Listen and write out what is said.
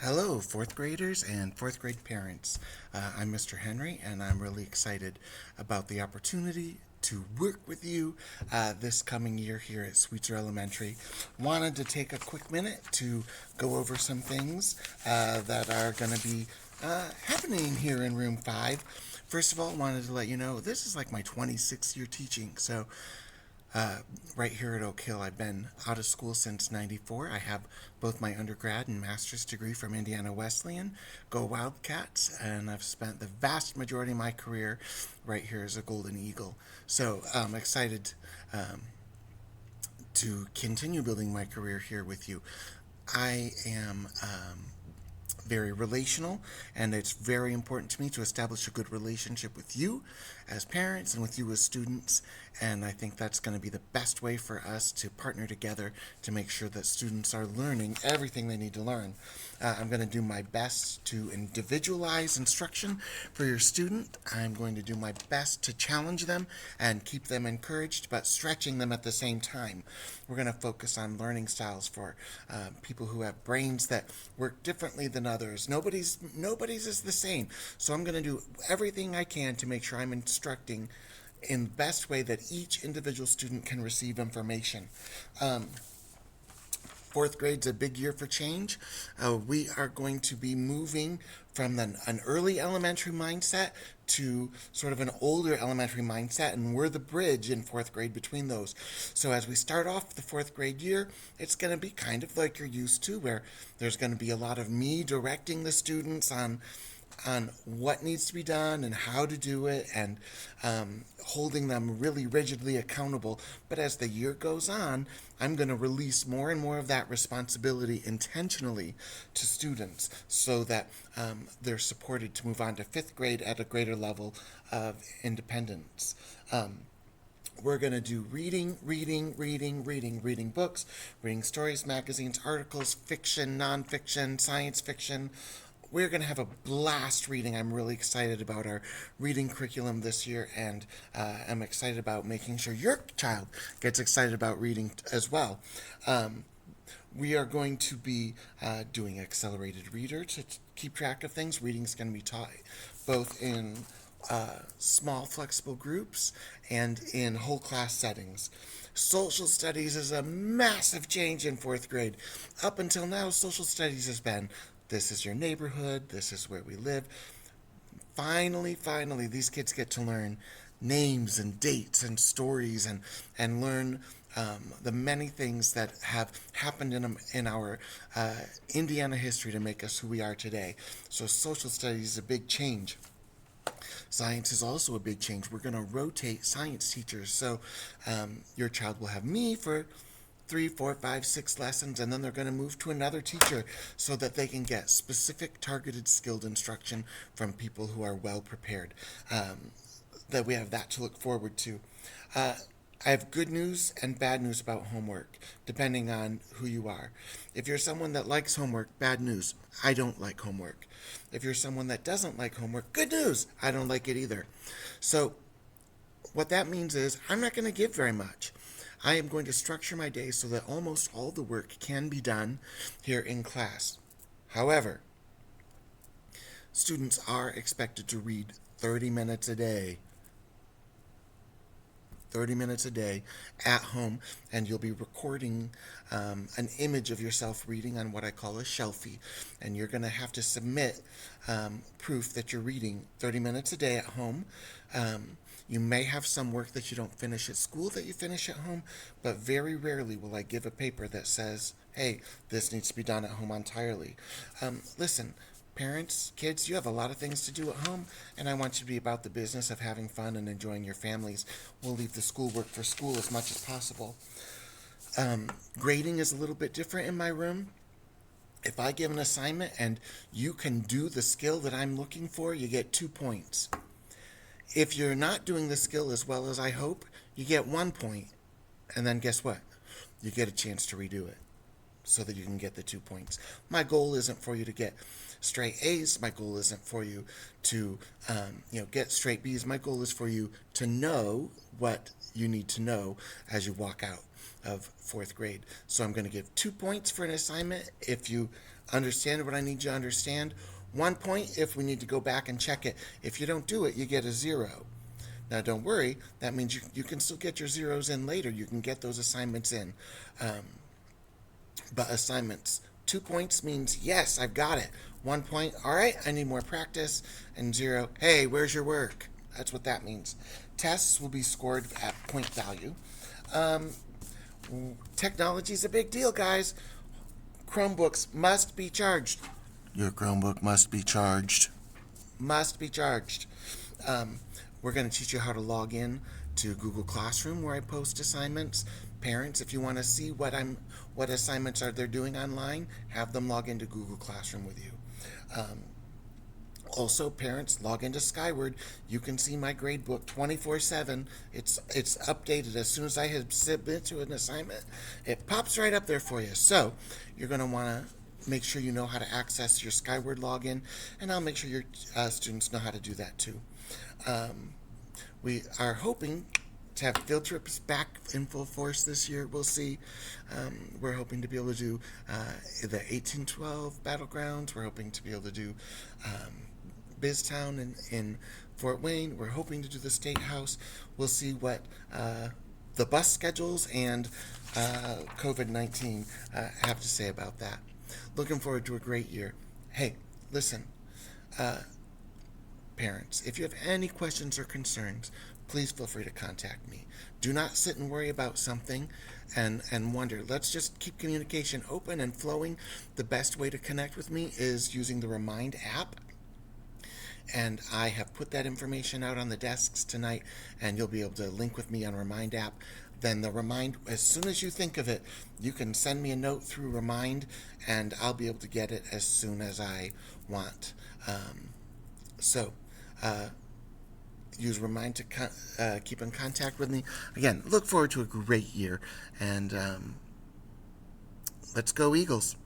Hello, fourth graders and fourth grade parents. I'm Mr. Henry, and I'm really excited about the opportunity to work with you this coming year here at Sweetser Elementary. Wanted to take a quick minute to go over some things that are going to be happening here in room 5. First of all, wanted to let you know this is like my 26th year teaching, so right here at Oak Hill. I've been out of school since '94. I have both my undergrad and master's degree from Indiana Wesleyan. Go Wildcats! And I've spent the vast majority of my career right here as a Golden Eagle. So I'm excited to continue building my career here with you. I am very relational, and it's very important to me to establish a good relationship with you as parents and with you as students. And I think that's going to be the best way for us to partner together to make sure that students are learning everything they need to learn. I'm going to do my best to individualize instruction for your student. I'm going to do my best to challenge them and keep them encouraged, but stretching them at the same time. We're going to focus on learning styles for people who have brains that work differently than others. Nobody's is the same. So I'm going to do everything I can to make sure I'm instructing in the best way that each individual student can receive information. Fourth grade's a big year for change. We are going to be moving from an early elementary mindset to sort of an older elementary mindset, and we're the bridge in fourth grade between those. So as we start off the fourth grade year, it's going to be kind of like you're used to, where there's going to be a lot of me directing the students on what needs to be done and how to do it, and holding them really rigidly accountable. But as the year goes on, I'm going to release more and more of that responsibility intentionally to students so that they're supported to move on to fifth grade at a greater level of independence. We're going to do reading books, reading stories, magazines, articles, fiction, nonfiction, science fiction. We're going to have a blast reading. I'm really excited about our reading curriculum this year, and I'm excited about making sure your child gets excited about reading as well. We are going to be doing accelerated reader to keep track of things. Reading is going to be taught both in small, flexible groups and in whole class settings. Social studies is a massive change in fourth grade. Up until now, social studies has been this is your neighborhood, this is where we live. Finally, these kids get to learn names and dates and stories and learn the many things that have happened in our Indiana history to make us who we are today. So social studies is a big change. Science is also a big change. We're going to rotate science teachers. So your child will have me for 3, 4, 5, 6 lessons, and then they're going to move to another teacher so that they can get specific, targeted, skilled instruction from people who are well prepared. That we have that to look forward to. I have good news and bad news about homework, depending on who you are. If you're someone that likes homework, bad news, I don't like homework. If you're someone that doesn't like homework, good news, I don't like it either. So what that means is I'm not going to give very much. I am going to structure my day so that almost all the work can be done here in class. However, students are expected to read 30 minutes a day. 30 minutes a day at home, and you'll be recording an image of yourself reading on what I call a shelfie, and you're going to have to submit proof that you're reading 30 minutes a day at home. You may have some work that you don't finish at school that you finish at home, but very rarely will I give a paper that says, hey, this needs to be done at home entirely. Listen, parents, kids, you have a lot of things to do at home, and I want you to be about the business of having fun and enjoying your families. We'll leave the schoolwork for school as much as possible. Grading is a little bit different in my room. If I give an assignment and you can do the skill that I'm looking for, you get 2 points. If you're not doing the skill as well as I hope, you get 1 point. And then guess what? You get a chance to redo it so that you can get the 2 points. My goal isn't for you to get straight A's. My goal isn't for you to get straight B's. My goal is for you to know what you need to know as you walk out. of fourth grade. So I'm going to give 2 points for an assignment if you understand what I need you to understand. 1 point if we need to go back and check it. If you don't do it, you get a 0. Now, don't worry. That means you can still get your zeros in later. You can get those assignments in. But assignments, 2 points means, yes, I've got it. 1 point, all right, I need more practice. And 0, hey, where's your work? That's what that means. Tests will be scored at point value. Technology is a big deal, guys. Chromebooks must be charged. Your Chromebook must be charged. Must be charged. We're going to teach you how to log in to Google Classroom, where I post assignments. Parents, if you want to see what assignments they're doing online, have them log into Google Classroom with you. Also, parents, log into Skyward. You can see my gradebook 24/7. It's updated as soon as I hit submit to an assignment. It pops right up there for you. So you're going to want to make sure you know how to access your Skyward login, and I'll make sure your students know how to do that too. We are hoping to have field trips back in full force this year. We'll see. We're hoping to be able to do the 1812 Battlegrounds. We're hoping to be able to do Biztown in Fort Wayne. We're hoping to do the State House. We'll see what the bus schedules and COVID-19 have to say about that. Looking forward to a great year. Hey, listen, parents, if you have any questions or concerns, please feel free to contact me. Do not sit and worry about something and wonder. Let's just keep communication open and flowing. The best way to connect with me is using the Remind app. And I have put that information out on the desks tonight, and you'll be able to link with me on Remind app. Then the Remind, as soon as you think of it, you can send me a note through Remind, and I'll be able to get it as soon as I want. Use Remind to keep in contact with me. Again, look forward to a great year, and let's go Eagles.